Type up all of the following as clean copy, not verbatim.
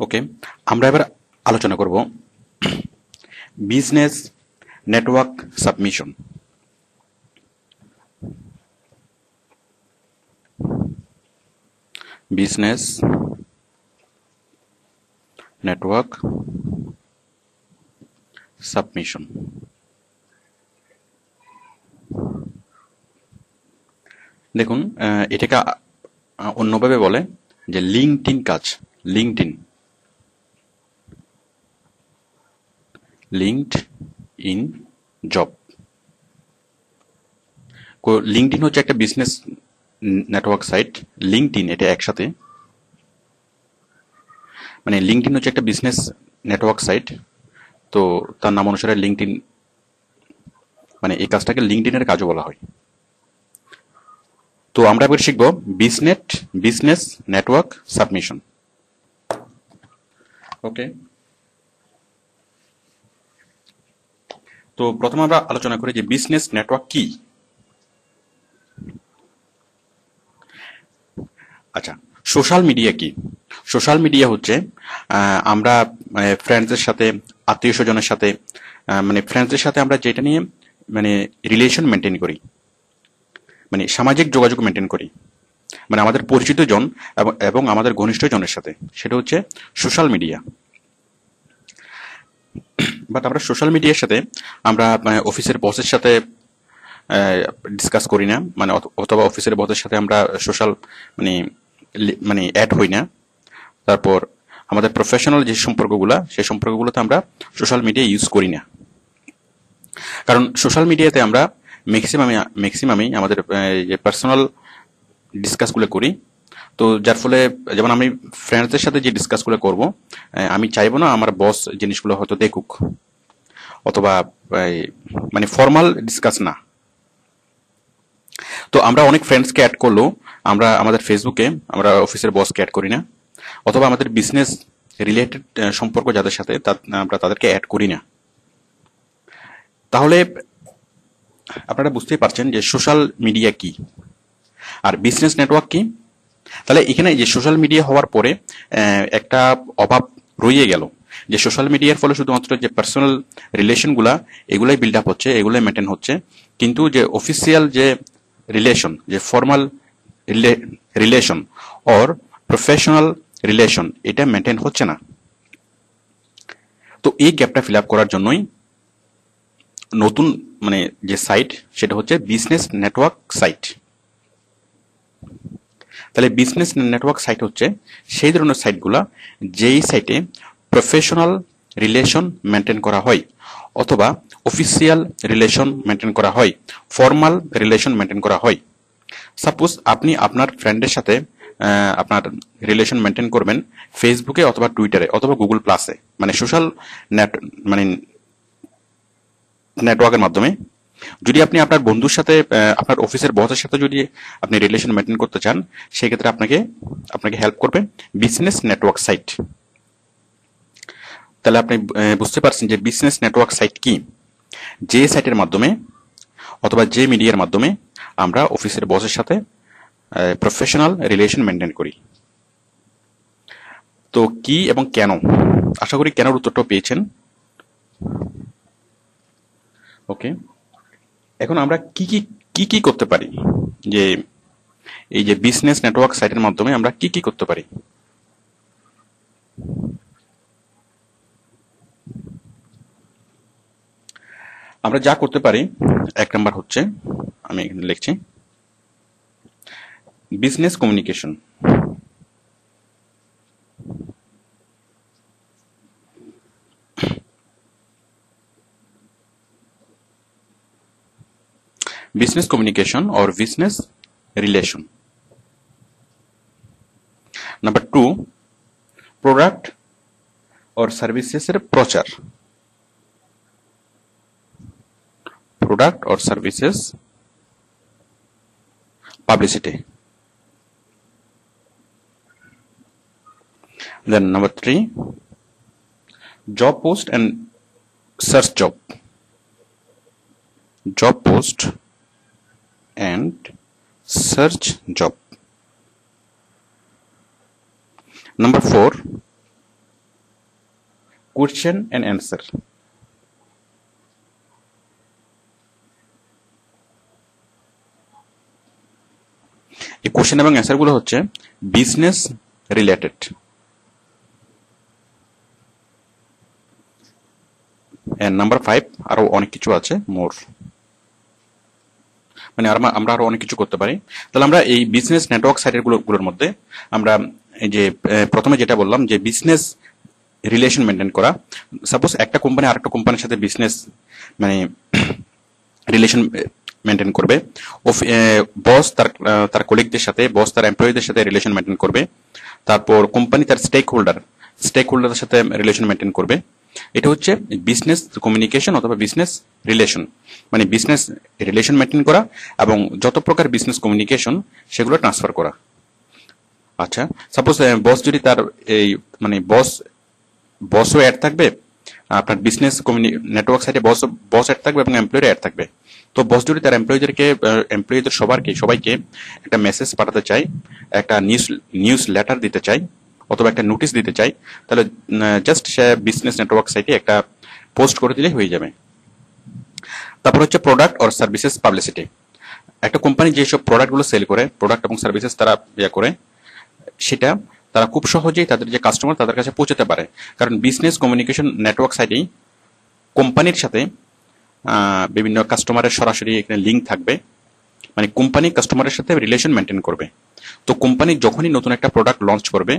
ওকে, আমরা এবার আলোচনা করব business network submission. Business network submission. দেখুন, এটাকে অন্যভাবে বলে যে লিঙ্কডইন কাজ। LinkedIn job. লিঙ্কডইন হচ্ছে একটা বিজনেস নেটওয়ার্ক সাইট। লিঙ্কডইন এটা একসাথে, মানে লিঙ্কডইন হচ্ছে একটা বিজনেস নেটওয়ার্ক সাইট, তো তার নাম অনুসারে লিঙ্কডইন, মানে এই কাজটাকে লিঙ্কডইনের কাজও বলা হয়। তো আমরা এবার শিখব বিজনেস নেটওয়ার্ক সাবমিশন। ওকে, তো প্রথমে আমরা আলোচনা করি যে বিজনেস নেটওয়ার্ক কি। আচ্ছা, সোশ্যাল মিডিয়া কি? সোশ্যাল মিডিয়া হচ্ছে আমরা ফ্রেন্ডসদের সাথে, আত্মীয় স্বজনের সাথে, মানে ফ্রেন্ডসদের সাথে আমরা যেটা নিয়ে মানে রিলেশন মেনটেন করি, মানে সামাজিক যোগাযোগ মেনটেন করি, মানে আমাদের পরিচিত জন এবং আমাদের ঘনিষ্ঠ জনের সাথে, সেটা হচ্ছে সোশ্যাল মিডিয়া। বাট আমরা সোশ্যাল মিডিয়ার সাথে আমরা মানে অফিসের বসের সাথে ডিসকাস করি না, মানে অথবা অফিসের বসের সাথে আমরা সোশ্যাল মানে অ্যাড হই না। তারপর আমাদের প্রফেশনাল যে সম্পর্কগুলো, সেই সম্পর্কগুলোতে আমরা সোশ্যাল মিডিয়া ইউজ করি না, কারণ সোশ্যাল মিডিয়াতে আমরা ম্যাক্সিমামই আমাদের যে পার্সোনাল ডিসকাসগুলো করি। তো যার ফলে যেমন আমি ফ্রেন্ডসদের সাথে যে ডিসকাসগুলো করব, আমি চাইবো না আমার বস জিনিসগুলো হয়তো দেখুক, অথবা মানে ফর্মাল ডিসকাস না। তো আমরা অনেক ফ্রেন্ডসকে অ্যাড করলেও আমরা আমাদের ফেসবুকে আমরা অফিসের বসকে অ্যাড করি না, অথবা আমাদের বিজনেস রিলেটেড সম্পর্ক যাদের সাথে আমরা তাদেরকে অ্যাড করি না। তাহলে আপনারা বুঝতেই পারছেন যে সোশ্যাল মিডিয়া কি আর বিজনেস নেটওয়ার্ক কি। তাহলে এখানে যে সোশ্যাল মিডিয়া হওয়ার পরে একটা অভাব রয়ে গেল, যে সোশ্যাল মিডিয়ার ফলে শুধুমাত্র যে পার্সোনাল রিলেশনগুলা এগুলাই বিল্ড আপ হচ্ছে, এগুলাই মেনটেন হচ্ছে, কিন্তু যে অফিসিয়াল যে রিলেশন, যে formal relation or professional relation, এটা মেনটেন হচ্ছে না। তো এই গ্যাপটা ফিল আপ করার জন্যই নতুন মানে যে সাইট, সেটা হচ্ছে বিজনেস নেটওয়ার্ক সাইট। তাহলে বিজনেস নেটওয়ার্ক সাইট হচ্ছে সেই ধরনের সাইটগুলা যেই সাইটে প্রফেশনাল রিলেশন মেনটেন করা হয়, অথবা অফিসিয়াল রিলেশন মেনটেন করা হয়, ফর্মাল রিলেশন মেনটেন করা হয়। সাপোজ আপনি আপনার ফ্রেন্ডের সাথে আপনার রিলেশন মেনটেন করবেন ফেসবুকে অথবা টুইটারে অথবা গুগল প্লাসে, মানে সোশ্যাল মানে নেটওয়ার্কের মাধ্যমে। যদি আপনি আপনার বন্ধুর সাথে, আপনার অফিসের বসের সাথে যদি আপনি রিলেশন মেনটেন করতে চান, সেক্ষেত্রে আপনাকে হেল্প করবে বিজনেস নেটওয়ার্ক সাইট। তাহলে আপনি বুঝতে পারছেন যে বিজনেস নেটওয়ার্ক সাইট কি, যে সাইটের মাধ্যমে অথবা যে মিডিয়ার মাধ্যমে আমরা অফিসের বসের সাথে প্রফেশনাল রিলেশন মেনটেন করি। তো কি এবং কেন, আশা করি কেনর উত্তরটাও পেয়েছেন। ওকে, এখন আমরা কি করতে পারি, যে এই যে বিজনেস নেটওয়ার্ক সাইটের মাধ্যমে আমরা কি করতে পারি। আমরা যা করতে পারি, এক নাম্বার হচ্ছে, আমি এখানে লিখছি, business communication. business communication or business relation. Number 2, product or services এর প্রচার, product or services publicity. Then number 3, job post and search job, job post and search job. Number 4, question and answer. এই question এবং answer গুলো হচ্ছে business related. Number 5 আরো অনেক কিছু আছে মোর, মানে আমরা আরো অনেক কিছু করতে পারি। তাহলে আমরা এই বিজনেস নেটওয়ার্ক সাইটের গুলোর মধ্যে আমরা এই যে প্রথমে যেটা বললাম যে বিজনেস রিলেশন মেনটেন করা। সাপোজ একটা কোম্পানি আরেকটা কোম্পানির সাথে বিজনেস মানে রিলেশন মেনটেন করবে, বস তার তার কলিগদের সাথে, বস তার এমপ্লয়ীদের সাথে রিলেশন মেনটেন করবে। তারপর কোম্পানি তার স্টেক হোল্ডারের সাথে রিলেশন মেনটেন করবে। এটা হচ্ছে বিজনেস কমিউনিকেশন অথবা বিজনেস রিলেশন, মানে বিজনেস রিলেশন মেনটেন করা এবং যত প্রকার বিজনেস কমিউনিকেশন সেগুলো ট্রান্সফার করা। আচ্ছা, সাপোজ বস যদি তার এই মানে বসও অ্যাড থাকবে, আপনার বিজনেস নেটওয়ার্ক সাইটে বস অ্যাড থাকবে এবং এমপ্লয়ি অ্যাড থাকবে। তো বস যদি তার এমপ্লয়ীদের সবাইকে একটা মেসেজ পাঠাতে চায়, একটা নিউজ লেটার দিতে চায় অথবা একটা নোটিশ দিতে চায়, তাহলে জাস্ট সে বিজনেস নেটওয়ার্ক সাইটে একটা পোস্ট করে দিলে হয়ে যাবে। তারপর হচ্ছে প্রোডাক্ট অর সার্ভিসেস পাবলিসিটি। একটা কোম্পানি যেসব প্রোডাক্টগুলো সেল করে, প্রোডাক্ট এবং সার্ভিসেস তারা করে, সেটা তারা খুব সহজেই তাদের যে কাস্টমার তাদের কাছে পৌঁছাতে পারে। কারণ বিজনেস কমিউনিকেশন নেটওয়ার্ক সাইটেই কোম্পানির সাথে বিভিন্ন কাস্টমারের সরাসরি এখানে লিঙ্ক থাকবে, মানে কোম্পানি কাস্টমারের সাথে রিলেশন মেনটেন করবে। তো কোম্পানি যখনই নতুন একটা প্রোডাক্ট লঞ্চ করবে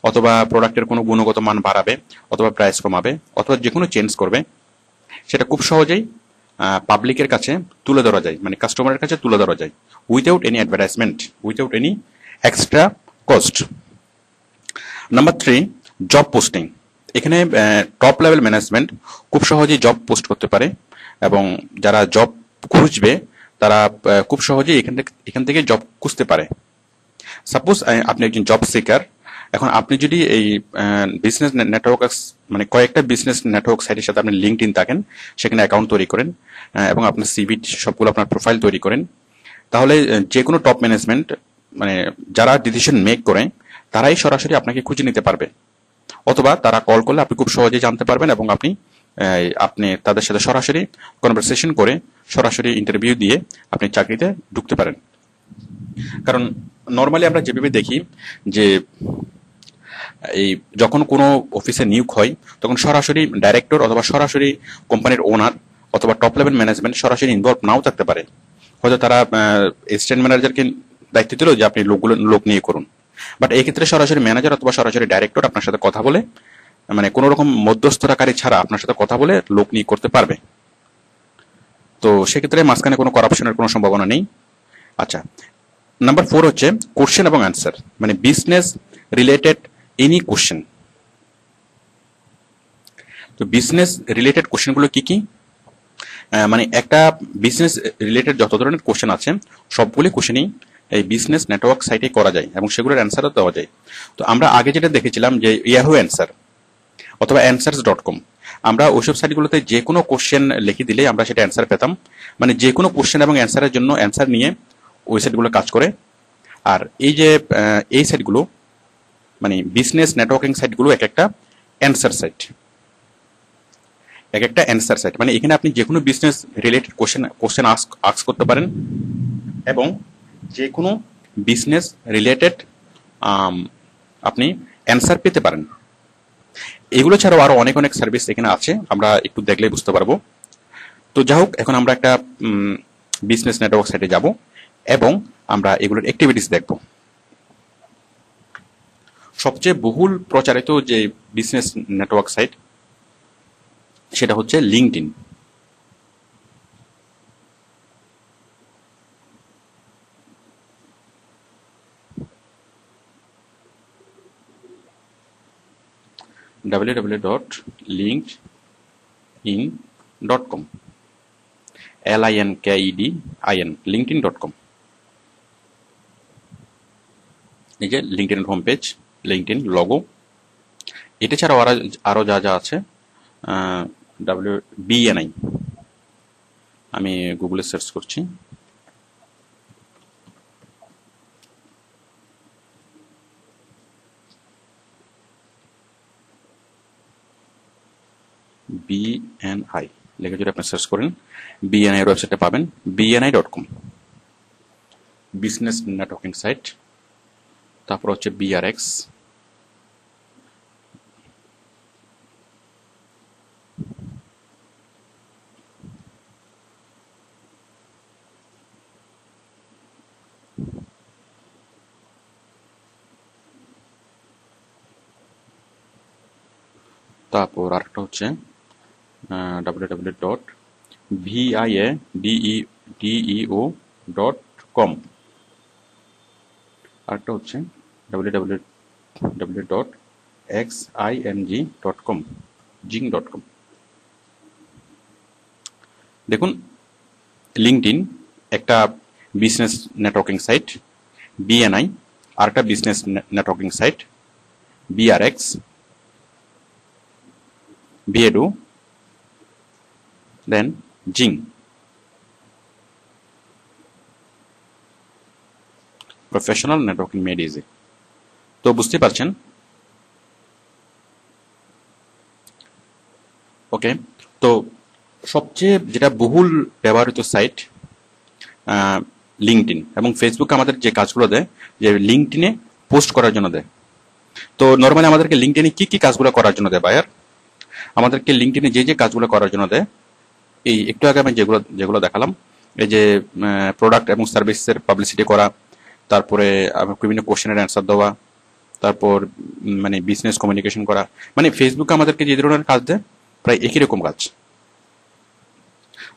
অথবা প্রোডাক্টের কোনো গুণগত মান বাড়াবে অথবা প্রাইস কমাবে অথবা যে কোনো চেঞ্জ করবে, সেটা খুব সহজেই পাবলিকের কাছে তুলে ধরা যায়, মানে কাস্টমারের কাছে তুলে ধরা যায় without any advertisement, without any extra cost. Number 3, job posting. এখানে টপ লেভেল ম্যানেজমেন্ট খুব সহজেই জব পোস্ট করতে পারে এবং যারা জব খুঁজবে তারা খুব সহজেই এখান থেকে জব খুঁজতে পারে। সাপোজ আপনি একজন জব সিকার, এখন আপনি যদি এই বিজনেস নেটওয়ার্ক মানে কয়েকটা বিজনেস নেটওয়ার্ক সাইটের সাথে আপনি লিঙ্কড ইন থাকেন, সেখানে অ্যাকাউন্ট তৈরি করেন এবং আপনার সিভি সবগুলো আপনার প্রোফাইল তৈরি করেন, তাহলে যে কোনো টপ ম্যানেজমেন্ট মানে যারা ডিসিশন মেক করে তারাই সরাসরি আপনাকে খুঁজে নিতে পারবে, অথবা তারা কল করলে আপনি খুব সহজেই জানতে পারবেন এবং আপনি তাদের সাথে সরাসরি কনভারসেশন করে সরাসরি ইন্টারভিউ দিয়ে আপনি চাকরিতে ঢুকতে পারেন। কারণ নর্মালি আমরা যেভাবে দেখি যে এই যখন কোনো অফিসে নিয়োগ হয় তখন সরাসরি ডাইরেক্টর অথবা সরাসরি কোম্পানির ওনার অথবা টপ লেভেল ম্যানেজমেন্ট সরাসরি ইনভলভ নাও থাকতে পারে। হয়তো তারা অ্যাসিস্ট্যান্ট ম্যানেজারকে দায়িত্ব দিল যে আপনি লোক নিয়ে করুন, বাট এই ক্ষেত্রে সরাসরি ম্যানেজার অথবা সরাসরি ডাইরেক্টর আপনার সাথে কথা বলে, মানে কোনো রকম মধ্যস্থতাকারী ছাড়া আপনার সাথে কথা বলে লোক নিয়োগ করতে পারবে। তো সেক্ষেত্রে মাঝখানে কোনো করাপশনের কোনো সম্ভাবনা নেই। আচ্ছা, নাম্বার 4 হচ্ছে কোশ্চেন এবং অ্যান্সার, মানে বিজনেস রিলেটেড এনি কোশ্চেন। তো বিজনেস রিলেটেড কোশ্চেনগুলো কি কি? মানে একটা বিজনেস রিলেটেড যত ধরনের কোশ্চেন আছে সবগুলি কোশ্চেনই এই বিজনেস নেটওয়ার্ক সাইটে করা যায় এবং সেগুলোর অ্যান্সারও দেওয়া যায়। তো আমরা আগে যেটা দেখেছিলাম যে ইয়াহু অ্যান্সার অথবা answers.com, আমরা ওইসব সাইটগুলোতে যে কোনো কোশ্চেন লিখে দিলে আমরা সেটা অ্যান্সার পেতাম, মানে যে কোনো কোশ্চেন এবং অ্যান্সারের জন্য অ্যান্সার নিয়ে ওই সাইটগুলো কাজ করে। আর এই যে এই সাইটগুলো মানে বিজনেস নেটওয়ার্কিং সাইটগুলো এক একটা অ্যান্সার সাইট, মানে এখানে আপনি যে কোনো বিজনেস রিলেটেড কোশ্চেন আস্ক করতে পারেন এবং যে কোনো বিজনেস রিলেটেড আপনি অ্যান্সার পেতে পারেন। এগুলো ছাড়াও আরো অনেক অনেক সার্ভিস এখানে আছে, আমরা একটু দেখলেই বুঝতে পারবো। তো যাই হোক, এখন আমরা একটা বিজনেস নেটওয়ার্ক সাইটে যাব এবং আমরা এগুলোর অ্যাক্টিভিটিস দেখব। সবচেয়ে বহুল প্রচারিত যে বিজনেস নেটওয়ার্ক সাইট সেটা হচ্ছে লিঙ্কডইন। www.linkedin.com, LINKEDIN, linkedin.com। এই যে LinkedIn home page, LinkedIn logo. এটা ছাড়াও আরো যা যা আছে, BNI, আমি গুগলে সার্চ করছি। BNI লিখে যদি আপনি সার্চ করেন BNI এর ওয়েবসাইটে পাবেন bni.com, বিজনেস নেটওয়ার্কিং সাইট। তারপর হচ্ছে BRX, তারপর আরেকটা হচ্ছে www.viadeo.com, আরেকটা হচ্ছে www.ximg.com, jing.com। দেখুন, লিঙ্কডইন একটা বিজনেস নেটওয়ার্কিং সাইট, BNI আরেকটা business networking site, BRX, Baidu, then Jing, professional networking made easy. তো বুঝতে পারছেন, ওকে। তো সবচেয়ে যেটা বহুল ব্যবহৃত সাইট লিঙ্কডইন, এবং ফেসবুক আমাদের যে কাজগুলো দেয়, যে লিঙ্কডইনে পোস্ট করার জন্য দেয়। তো নর্মালি আমাদেরকে লিঙ্কডইনে কি কি কাজগুলো করার জন্য দেয় বায়ার? আমাদেরকে লিঙ্কডইনে যে কাজগুলো করার জন্য দেয়, এই একটু আগে আমি যেগুলো দেখালাম, এই যে প্রোডাক্ট এবং সার্ভিসের পাবলিসিটি করা, তারপরে বিভিন্ন কোশ্চেনের অ্যান্সার দেওয়া, তারপর মানে বিজনেস কমিউনিকেশন করা, মানে ফেসবুক আমাদেরকে যে ধরনের কাজ দেয় প্রায় একই রকম কাজ।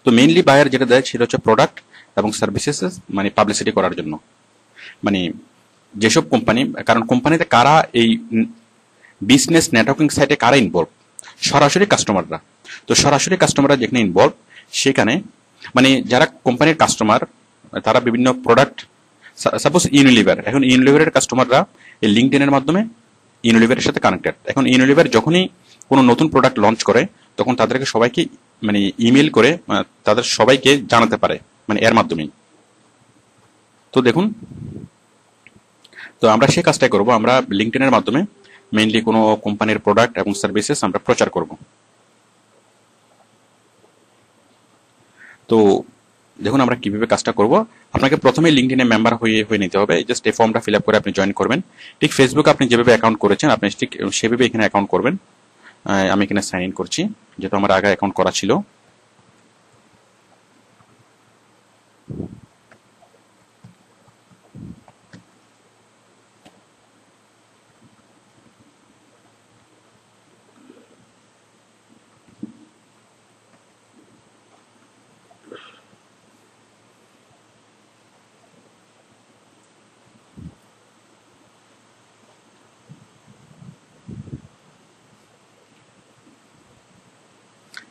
তো মেইনলি বায়ার যেটা দেয় সেটা হচ্ছে প্রোডাক্ট এবং সার্ভিসেস মানে পাবলিসিটি করার জন্য। মানে যেসব কোম্পানি, কারণ কোম্পানিতে কারা এই বিজনেস নেটওয়ার্কিং সাইটে কারা ইনভলভ? সরাসরি কাস্টমাররা। তো সরাসরি কাস্টমাররা যেখানে ইনভলভ, সেখানে মানে যারা কোম্পানির কাস্টমার, তারা বিভিন্ন প্রোডাক্ট, সাপোজ ইউনিলিভার, এখন ইউনিলিভারের কাস্টমাররা এই লিঙ্কডইনের মাধ্যমে ইউনিলিভারের সাথে কানেক্টেড। এখন ইউনিলিভার যখনই কোনো নতুন প্রোডাক্ট লঞ্চ করে, তখন তাদেরকে সবাইকে মানে ইমেল করে তাদের সবাইকে জানাতে পারে, মানে এর মাধ্যমেই। তো দেখুন, তো আমরা সেই কাজটাই করব, আমরা লিঙ্কডইনের মাধ্যমে মেইনলি কোনো কোম্পানির প্রোডাক্ট এবং সার্ভিসেস আমরা প্রচার করব। তো দেখুন আমরা কিভাবে কাজটা করব। আপনাকে প্রথমে লিঙ্কডইনে মেম্বার হয়ে নিতে হবে। জাস্ট এই ফর্মটা ফিল আপ করে আপনি জয়েন করবেন। ঠিক ফেসবুকে আপনি যেভাবে অ্যাকাউন্ট করেছেন, আপনি ঠিক সেভাবে এখানে অ্যাকাউন্ট করবেন। আমি এখানে সাইন ইন করছি, যেহেতু আমার আগে অ্যাকাউন্ট করা ছিল।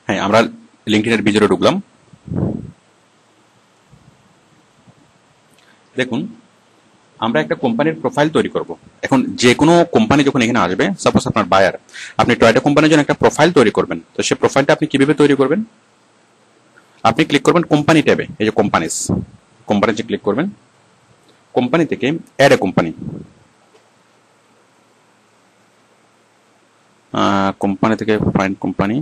হ্যাঁ, আমরা লিঙ্কডইনের ভিতরে ঢুকলাম। দেখুন, আমরা একটা কোম্পানির প্রোফাইল তৈরি করব। এখন যে কোনো কোম্পানি যখন এখানে আসবে, সাপোজ আপনার বায়ার, আপনি টয়টা কোম্পানির জন্য একটা প্রোফাইল তৈরি করবেন। তো সেই প্রোফাইলটা আপনি কিভাবে তৈরি করবেন? আপনি ক্লিক করবেন কোম্পানি ট্যাবে, এই যে কোম্পানিতে ক্লিক করবেন। কোম্পানি থেকে অ্যাড এ কোম্পানি, কোম্পানি থেকে ফাইন্ড কোম্পানি,